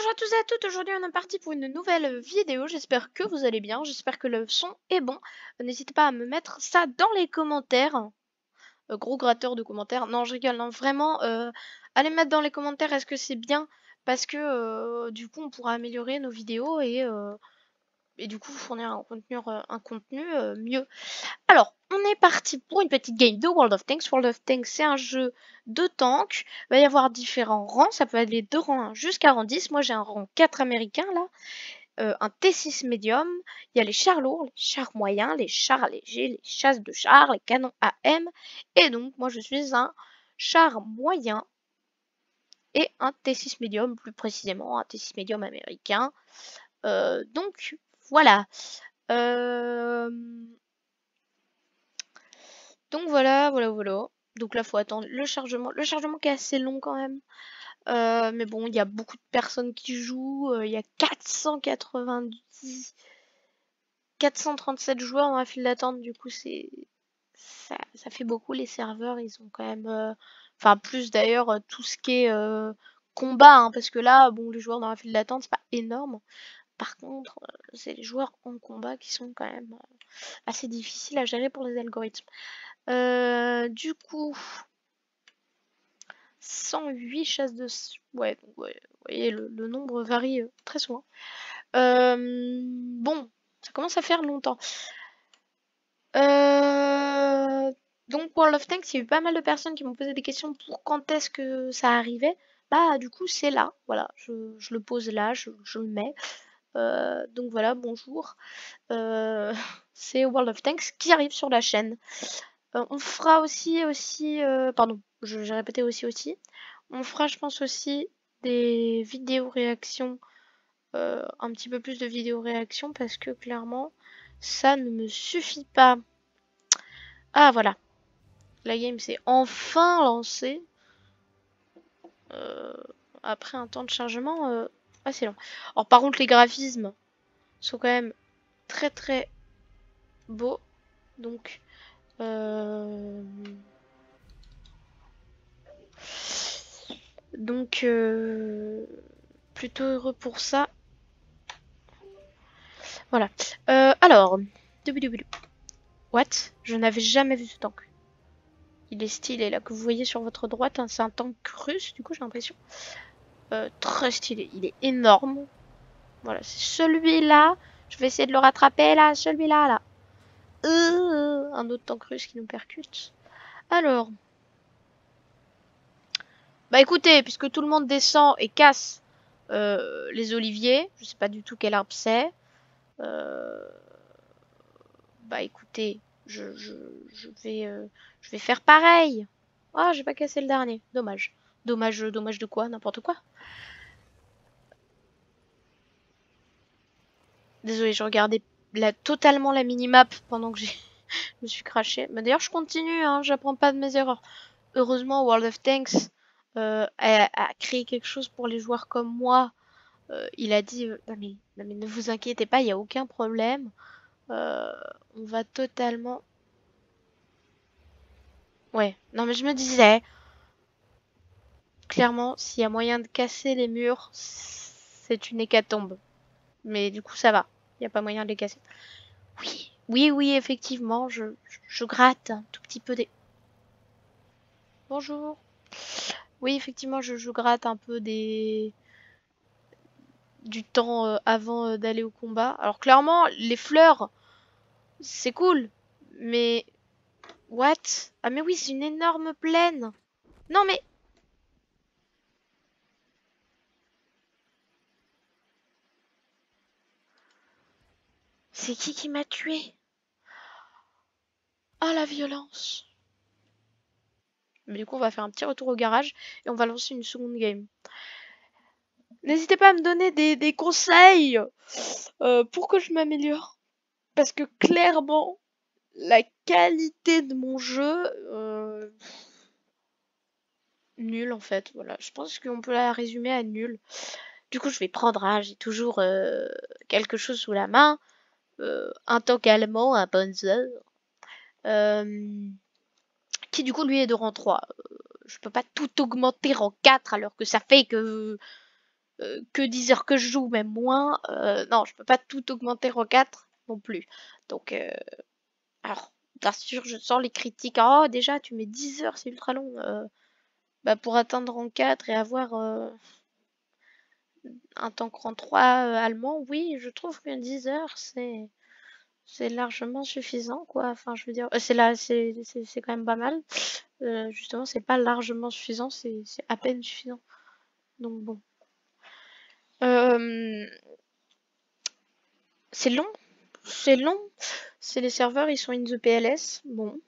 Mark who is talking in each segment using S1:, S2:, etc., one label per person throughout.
S1: Bonjour à tous et à toutes, aujourd'hui on est parti pour une nouvelle vidéo, j'espère que vous allez bien, j'espère que le son est bon. N'hésitez pas à me mettre ça dans les commentaires. Gros gratteur de commentaires, non je rigole, non vraiment, allez mettre dans les commentaires est-ce que c'est bien, parce que du coup on pourra améliorer nos vidéos et du coup fournir un contenu mieux. Alors, on est parti pour une petite game de World of Tanks. World of Tanks, c'est un jeu de tanks. Il va y avoir différents rangs. Ça peut aller de rang 1 jusqu'à rang 10. Moi, j'ai un rang 4 américain, là. Un T6 médium. Il y a les chars lourds, les chars moyens, les chars légers, les chasses de chars, les canons AM. Et donc, moi, je suis un char moyen et un T6 médium, plus précisément, un T6 médium américain. Donc, voilà. Euh... Donc voilà. Donc là, faut attendre le chargement. Le chargement qui est assez long quand même. Mais bon, il y a beaucoup de personnes qui jouent. Il y a 437 joueurs dans la file d'attente. Du coup, ça fait beaucoup. Les serveurs, ils ont quand même... Enfin, plus d'ailleurs, tout ce qui est combat. Hein, parce que là, bon, les joueurs dans la file d'attente, c'est pas énorme. Par contre, c'est les joueurs en combat qui sont quand même assez difficiles à gérer pour les algorithmes. Du coup, 108 chasses de... Ouais, vous voyez, le nombre varie très souvent. Bon, ça commence à faire longtemps. Donc, World of Tanks, il y a eu pas mal de personnes qui m'ont posé des questions pour quand est-ce que ça arrivait. Bah, du coup, c'est là. Voilà, je le pose là, je le mets. Donc voilà, bonjour. C'est World of Tanks qui arrive sur la chaîne. On fera aussi, pardon, j'ai répété aussi. On fera, je pense aussi, des vidéos réactions, un petit peu plus de vidéos réactions parce que clairement, ça ne me suffit pas. Ah voilà, la game s'est enfin lancée euh, après un temps de chargement assez long. Alors par contre, les graphismes sont quand même très beaux, donc euh, donc plutôt heureux pour ça. Voilà. Alors, what? Je n'avais jamais vu ce tank. Il est stylé là que vous voyez sur votre droite, hein, c'est un tank russe du coup j'ai l'impression. Très stylé, il est énorme. Voilà, c'est celui-là. Je vais essayer de le rattraper là, celui-là là. Un autre tank russe qui nous percute. Alors, bah écoutez, puisque tout le monde descend et casse les oliviers, je sais pas du tout quel arbre c'est. Euh, Bah écoutez, je vais faire pareil. Ah, j'ai pas cassé le dernier. Dommage. Dommage de quoi? N'importe quoi. Désolé, je regardais totalement la minimap pendant que je me suis craché. Mais d'ailleurs, je continue, hein, j'apprends pas de mes erreurs. Heureusement, World of Tanks a créé quelque chose pour les joueurs comme moi. Il a dit, non mais ne vous inquiétez pas, il n'y a aucun problème. Euh, on va totalement... Ouais, non mais je me disais, clairement, s'il y a moyen de casser les murs, c'est une hécatombe. Mais du coup, ça va. Il n'y a pas moyen de les casser. Oui, effectivement, je gratte un tout petit peu des... Bonjour. Oui, effectivement, je gratte un peu du temps avant d'aller au combat. Alors clairement, les fleurs, c'est cool. Mais... What? Ah mais oui, c'est une énorme plaine. Non mais... C'est qui m'a tué? Ah la violence. Mais du coup, on va faire un petit retour au garage et on va lancer une seconde game. N'hésitez pas à me donner des conseils pour que je m'améliore. Parce que clairement, la qualité de mon jeu, nul en fait. Voilà, je pense qu'on peut la résumer à nul. Du coup, je vais prendre, hein, j'ai toujours quelque chose sous la main. Un tank allemand, un Panzer. Euh, qui du coup lui est de rang 3. Je peux pas tout augmenter rang 4 alors que ça fait que que 10 heures que je joue, même moins. Non, je peux pas tout augmenter en 4 non plus. Donc, alors, bien sûr, je sens les critiques. Oh, déjà, tu mets 10 heures, c'est ultra long. Bah, pour atteindre rang 4 et avoir un tank rang 3 allemand, oui, je trouve que 10 heures, c'est largement suffisant, quoi. Enfin, je veux dire, c'est là, c'est quand même pas mal. Justement, c'est pas largement suffisant, c'est à peine suffisant. Donc bon. Euh, c'est long, c'est long. C'est les serveurs, ils sont in the PLS. Bon.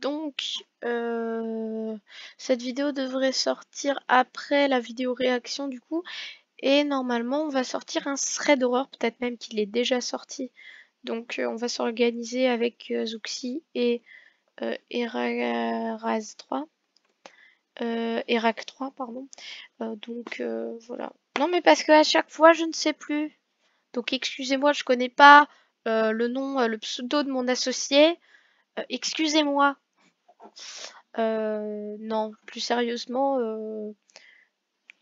S1: Donc, cette vidéo devrait sortir après la vidéo réaction du coup. Et normalement, on va sortir un thread horreur, peut-être même qu'il est déjà sorti. Donc, on va s'organiser avec Zuxi et Eraz 3. Erac 3, pardon. Donc, voilà. Non, mais parce qu'à chaque fois, je ne sais plus. Donc, excusez-moi, je connais pas le nom, le pseudo de mon associé. Excusez-moi. Non, plus sérieusement,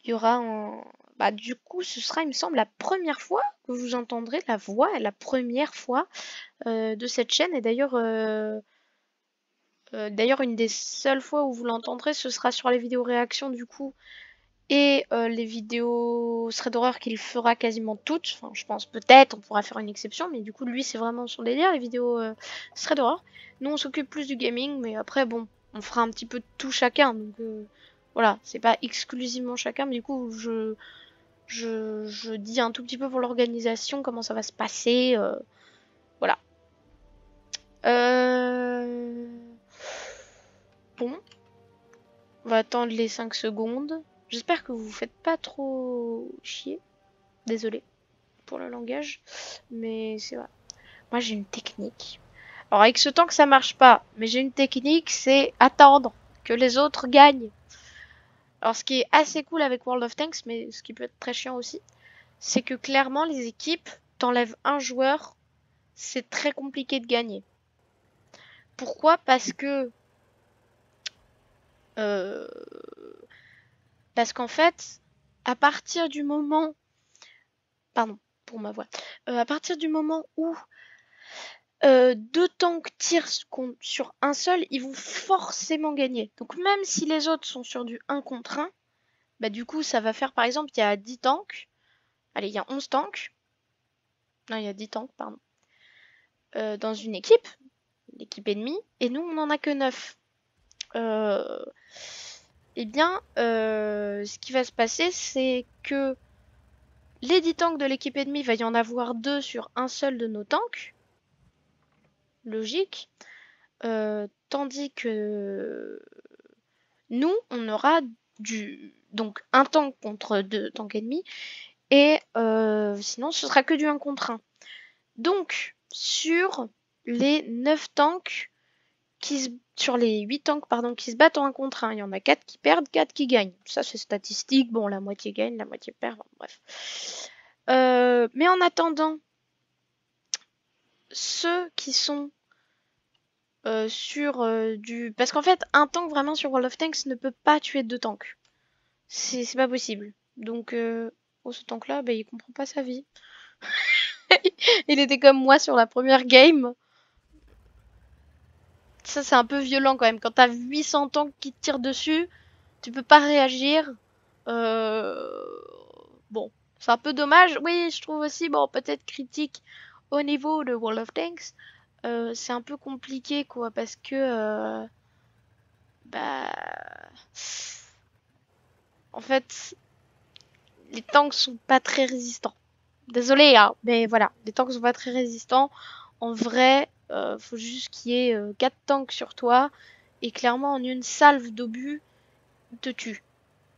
S1: il y aura un... Bah, du coup, ce sera, il me semble, la première fois que vous entendrez la voix, la première fois de cette chaîne. Et d'ailleurs, une des seules fois où vous l'entendrez, ce sera sur les vidéos réactions, du coup, et les vidéos thread d'horreur qu'il fera quasiment toutes. Enfin, je pense peut-être, on pourra faire une exception, mais du coup, lui, c'est vraiment son délire, les vidéos thread d'horreur. Nous, on s'occupe plus du gaming, mais après, bon, on fera un petit peu de tout chacun. Donc, voilà, c'est pas exclusivement chacun, mais du coup, je dis un tout petit peu pour l'organisation, comment ça va se passer. Voilà. Bon, on va attendre les 5 secondes. J'espère que vous vous faites pas trop chier. Désolée pour le langage, mais c'est vrai. Moi, j'ai une technique. Alors, avec ce temps que ça marche pas, mais j'ai une technique, c'est attendre que les autres gagnent. Alors, ce qui est assez cool avec World of Tanks, mais ce qui peut être très chiant aussi, c'est que clairement, les équipes, t'enlèvent un joueur, c'est très compliqué de gagner. Pourquoi? Euh, parce qu'en fait, à partir du moment, pardon pour ma voix, à partir du moment où deux tanks tirent sur un seul, ils vont forcément gagner. Donc même si les autres sont sur du 1 contre 1, bah du coup ça va faire par exemple il y a 10 tanks, allez il y a 11 tanks, non il y a 10 tanks pardon, dans une équipe, l'équipe ennemie, et nous on en a que 9. Eh bien ce qui va se passer c'est que les 10 tanks de l'équipe ennemie, il va y en avoir 2 sur un seul de nos tanks, logique, tandis que nous, on aura donc un tank contre 2 tanks ennemis, et sinon ce sera que du 1 contre 1. Donc, sur les 9 tanks, sur les 8 tanks pardon, qui se battent en 1 contre 1, il y en a 4 qui perdent, 4 qui gagnent. Ça, c'est statistique. Bon, la moitié gagne, la moitié perd, bref. Mais en attendant, ceux qui sont sur du... Parce qu'en fait, un tank vraiment sur World of Tanks ne peut pas tuer 2 tanks. C'est pas possible. Donc, oh, ce tank-là, bah, il comprend pas sa vie. Il était comme moi sur la première game. Ça, c'est un peu violent quand même. Quand t'as 800 tanks qui te tirent dessus, tu peux pas réagir. Euh... Bon, c'est un peu dommage. Oui, je trouve aussi, bon, peut-être critique au niveau de World of Tanks. C'est un peu compliqué, quoi, parce que... bah... En fait, les tanks sont pas très résistants. Désolé, hein, mais voilà, les tanks sont pas très résistants. En vrai, faut juste qu'il y ait 4 tanks sur toi. Et clairement, en une salve d'obus, te tue.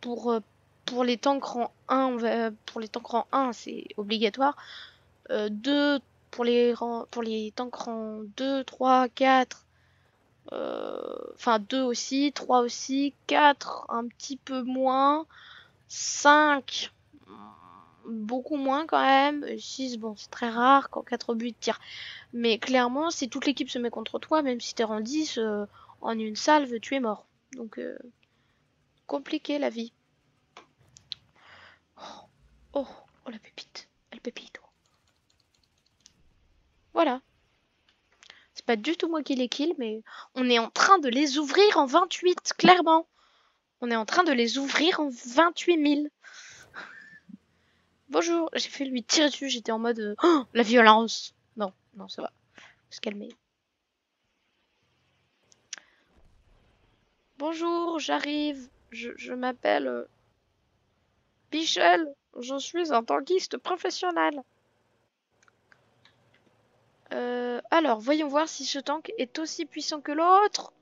S1: Pour, euh, pour les tanks rang 1, pour les tanks rang 1, c'est obligatoire. 2 pour les tanks rang 2, 3, 4. Enfin 2 aussi, 3 aussi, 4 un petit peu moins. 5 beaucoup moins quand même. 6 bon, c'est très rare quand 4 buts tirent. Mais clairement, si toute l'équipe se met contre toi, même si t'es en 10, en une salve, tu es mort. Donc, compliqué la vie. Oh, oh la pépite. El pépito. Voilà. C'est pas du tout moi qui les kill, mais on est en train de les ouvrir en 28, clairement. On est en train de les ouvrir en 28 000. Bonjour, j'ai fait lui tirer dessus, j'étais en mode oh, la violence. Non, non, ça va. Se calmer. Bonjour, j'arrive. Je m'appelle Michel. Je suis un tankiste professionnel. Alors, voyons voir si ce tank est aussi puissant que l'autre.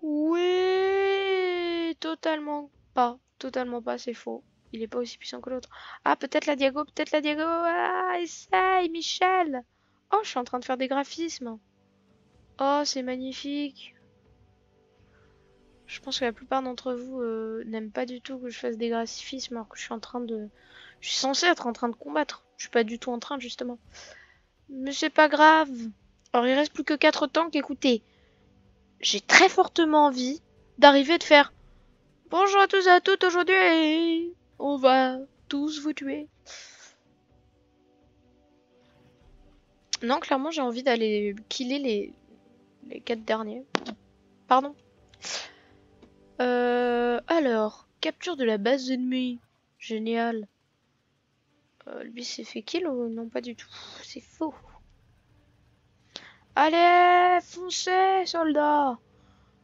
S1: Oui, totalement pas, c'est faux. Il est pas aussi puissant que l'autre. Ah, peut-être la Diago, peut-être la Diago. Ah, essaye, Michel. Oh, je suis en train de faire des graphismes. Oh, c'est magnifique. Je pense que la plupart d'entre vous n'aiment pas du tout que je fasse des graphismes alors que je suis en train de... Je suis censée être en train de combattre. Je suis pas du tout en train, justement. Mais c'est pas grave. Alors, il reste plus que 4 tanks. Écoutez, j'ai très fortement envie d'arriver de faire bonjour à tous et à toutes aujourd'hui. On va tous vous tuer. Non, clairement, j'ai envie d'aller killer les 4 derniers. Pardon. Alors, capture de la base ennemie. Génial. Lui s'est fait kill ou non, pas du tout. C'est faux. Allez, foncez, soldats.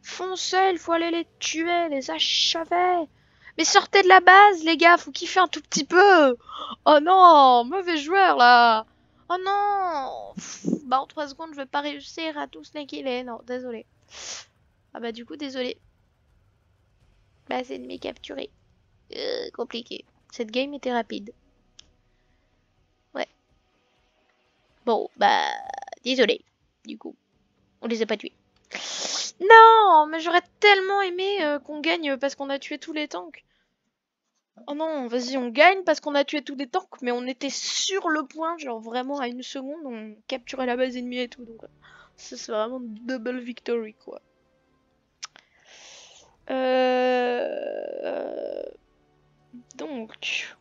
S1: Foncez, il faut aller les tuer, les achever. Mais sortez de la base, les gars, faut kiffer un tout petit peu. Oh non, mauvais joueur là. Oh non. Bah en 3 secondes, je vais pas réussir à tous les killer. Non, désolé. Ah bah du coup, désolé. Base ennemie capturée. Compliqué. Cette game était rapide. Ouais. Bon, bah désolé. Du coup, on les a pas tués. Non, mais j'aurais tellement aimé qu'on gagne parce qu'on a tué tous les tanks. Oh non, vas-y, on gagne parce qu'on a tué tous les tanks, mais on était sur le point, genre vraiment à 1 seconde, on capturait la base ennemie et tout. Donc, ça, c'est vraiment double victory, quoi. Euh... Donc.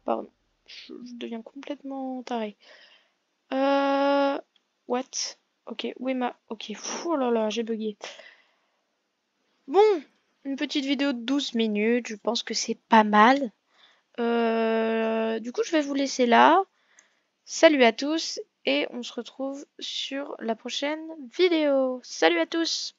S1: Pardon, je deviens complètement taré. What? Ok, où est ma... Ok, oh là là, j'ai bugué. Bon, une petite vidéo de 12 minutes, je pense que c'est pas mal. Du coup, je vais vous laisser là. Salut à tous et on se retrouve sur la prochaine vidéo. Salut à tous!